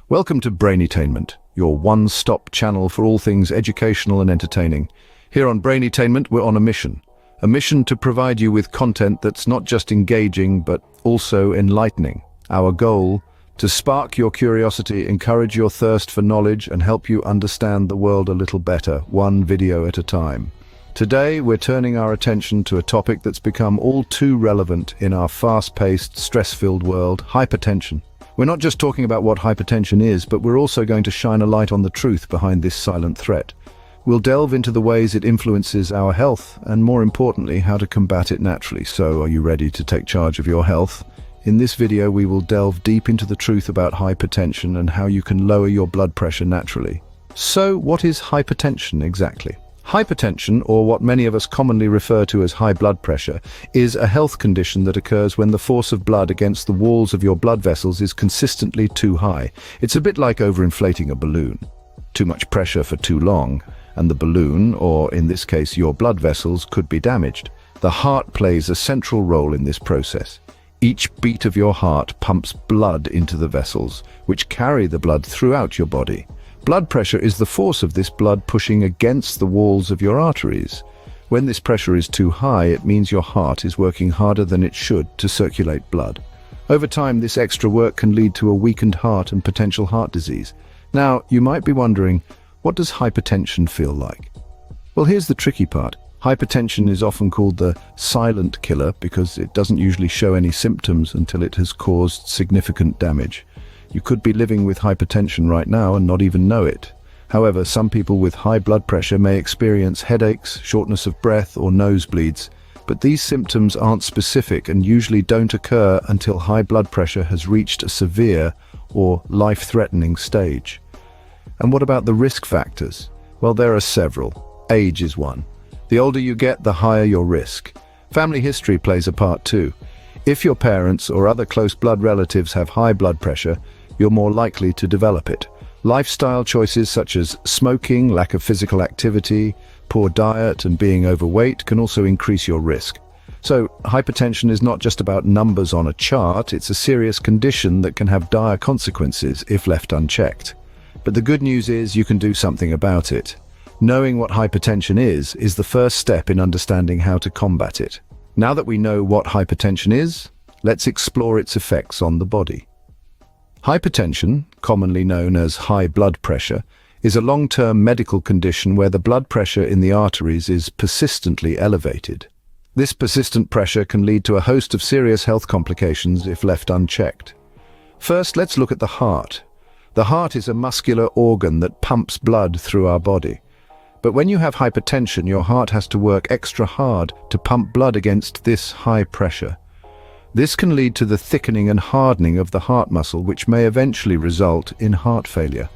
Welcome to Brainetainment, your one-stop channel for all things educational and entertaining. Here on Brainetainment, we're on a mission to provide you with content that's not just engaging, but also enlightening. Our goal, to spark your curiosity, encourage your thirst for knowledge, and help you understand the world a little better, one video at a time. Today, we're turning our attention to a topic that's become all too relevant in our fast-paced, stress-filled world: hypertension. We're not just talking about what hypertension is, but we're also going to shine a light on the truth behind this silent threat. We'll delve into the ways it influences our health, and more importantly, how to combat it naturally. So, are you ready to take charge of your health? In this video, we will delve deep into the truth about hypertension and how you can lower your blood pressure naturally. So, what is hypertension exactly? Hypertension, or what many of us commonly refer to as high blood pressure, is a health condition that occurs when the force of blood against the walls of your blood vessels is consistently too high. It's a bit like overinflating a balloon. Too much pressure for too long, and the balloon, or in this case your blood vessels, could be damaged. The heart plays a central role in this process. Each beat of your heart pumps blood into the vessels, which carry the blood throughout your body. Blood pressure is the force of this blood pushing against the walls of your arteries. When this pressure is too high, it means your heart is working harder than it should to circulate blood. Over time, this extra work can lead to a weakened heart and potential heart disease. Now, you might be wondering, what does hypertension feel like? Well, here's the tricky part. Hypertension is often called the silent killer because it doesn't usually show any symptoms until it has caused significant damage. You could be living with hypertension right now and not even know it. However, some people with high blood pressure may experience headaches, shortness of breath, or nosebleeds, but these symptoms aren't specific and usually don't occur until high blood pressure has reached a severe or life-threatening stage. And what about the risk factors? Well, there are several. Age is one. The older you get, the higher your risk. Family history plays a part too. If your parents or other close blood relatives have high blood pressure, you're more likely to develop it. Lifestyle choices such as smoking, lack of physical activity, poor diet, and being overweight can also increase your risk. So, hypertension is not just about numbers on a chart, it's a serious condition that can have dire consequences if left unchecked. But the good news is you can do something about it. Knowing what hypertension is the first step in understanding how to combat it. Now that we know what hypertension is, let's explore its effects on the body. Hypertension, commonly known as high blood pressure, is a long-term medical condition where the blood pressure in the arteries is persistently elevated. This persistent pressure can lead to a host of serious health complications if left unchecked. First, let's look at the heart. The heart is a muscular organ that pumps blood through our body. But when you have hypertension, your heart has to work extra hard to pump blood against this high pressure. This can lead to the thickening and hardening of the heart muscle, which may eventually result in heart failure.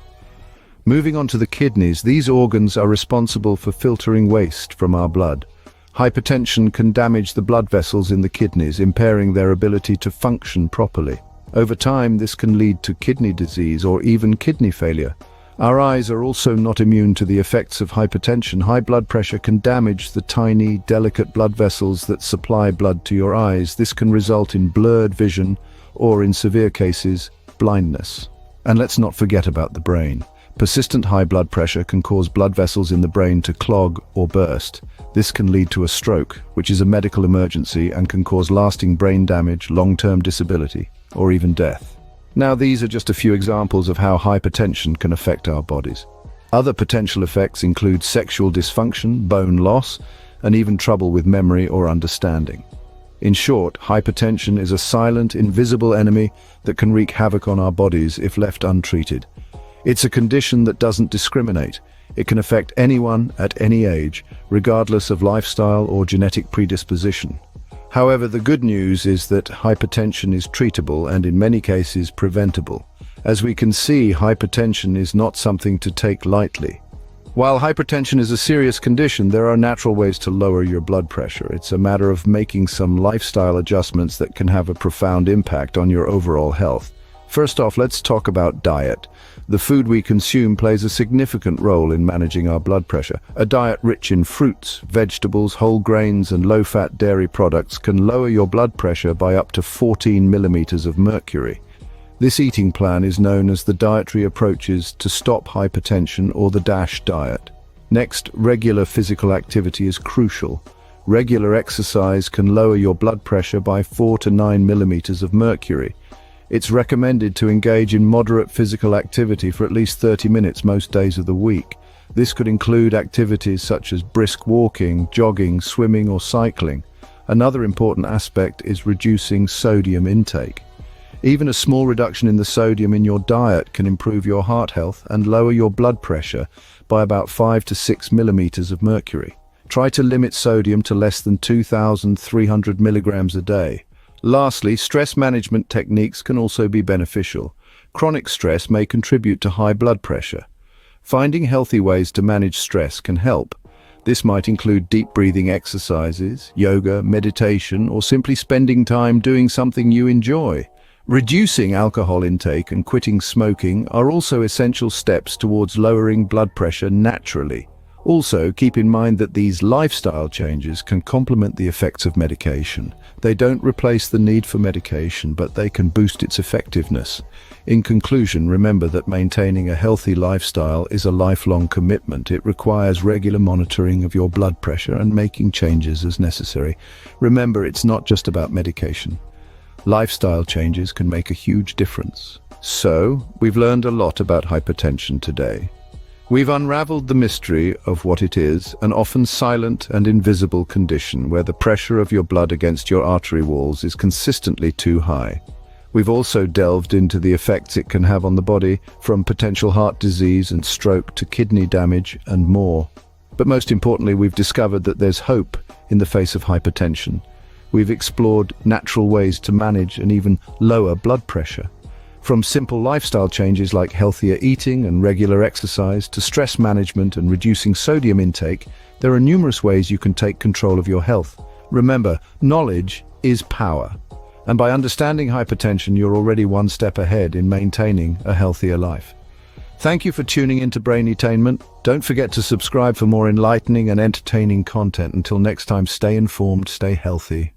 Moving on to the kidneys, these organs are responsible for filtering waste from our blood. Hypertension can damage the blood vessels in the kidneys, impairing their ability to function properly. Over time, this can lead to kidney disease or even kidney failure. Our eyes are also not immune to the effects of hypertension. High blood pressure can damage the tiny, delicate blood vessels that supply blood to your eyes. This can result in blurred vision or, in severe cases, blindness. And let's not forget about the brain. Persistent high blood pressure can cause blood vessels in the brain to clog or burst. This can lead to a stroke, which is a medical emergency and can cause lasting brain damage, long-term disability, or even death. Now, these are just a few examples of how hypertension can affect our bodies. Other potential effects include sexual dysfunction, bone loss, and even trouble with memory or understanding. In short, hypertension is a silent, invisible enemy that can wreak havoc on our bodies if left untreated. It's a condition that doesn't discriminate. It can affect anyone at any age, regardless of lifestyle or genetic predisposition. However, the good news is that hypertension is treatable and in many cases preventable. As we can see, hypertension is not something to take lightly. While hypertension is a serious condition, there are natural ways to lower your blood pressure. It's a matter of making some lifestyle adjustments that can have a profound impact on your overall health. First off, let's talk about diet. The food we consume plays a significant role in managing our blood pressure. A diet rich in fruits, vegetables, whole grains, and low-fat dairy products can lower your blood pressure by up to 14 millimeters of mercury. This eating plan is known as the dietary approaches to stop hypertension, or the DASH diet. Next, regular physical activity is crucial. Regular exercise can lower your blood pressure by 4 to 9 millimeters of mercury. It's recommended to engage in moderate physical activity for at least 30 minutes most days of the week. This could include activities such as brisk walking, jogging, swimming, or cycling. Another important aspect is reducing sodium intake. Even a small reduction in the sodium in your diet can improve your heart health and lower your blood pressure by about 5 to 6 millimeters of mercury. Try to limit sodium to less than 2,300 milligrams a day. Lastly, stress management techniques can also be beneficial. Chronic stress may contribute to high blood pressure. Finding healthy ways to manage stress can help. This might include deep breathing exercises, yoga, meditation, or simply spending time doing something you enjoy. Reducing alcohol intake and quitting smoking are also essential steps towards lowering blood pressure naturally. Also, keep in mind that these lifestyle changes can complement the effects of medication. They don't replace the need for medication, but they can boost its effectiveness. In conclusion, remember that maintaining a healthy lifestyle is a lifelong commitment. It requires regular monitoring of your blood pressure and making changes as necessary. Remember, it's not just about medication. Lifestyle changes can make a huge difference. So, we've learned a lot about hypertension today. We've unraveled the mystery of what it is, an often silent and invisible condition where the pressure of your blood against your artery walls is consistently too high. We've also delved into the effects it can have on the body, from potential heart disease and stroke to kidney damage and more. But most importantly, we've discovered that there's hope in the face of hypertension. We've explored natural ways to manage and even lower blood pressure. From simple lifestyle changes like healthier eating and regular exercise to stress management and reducing sodium intake, there are numerous ways you can take control of your health. Remember, knowledge is power. And by understanding hypertension, you're already one step ahead in maintaining a healthier life. Thank you for tuning into Braintainment. Don't forget to subscribe for more enlightening and entertaining content. Until next time, stay informed, stay healthy.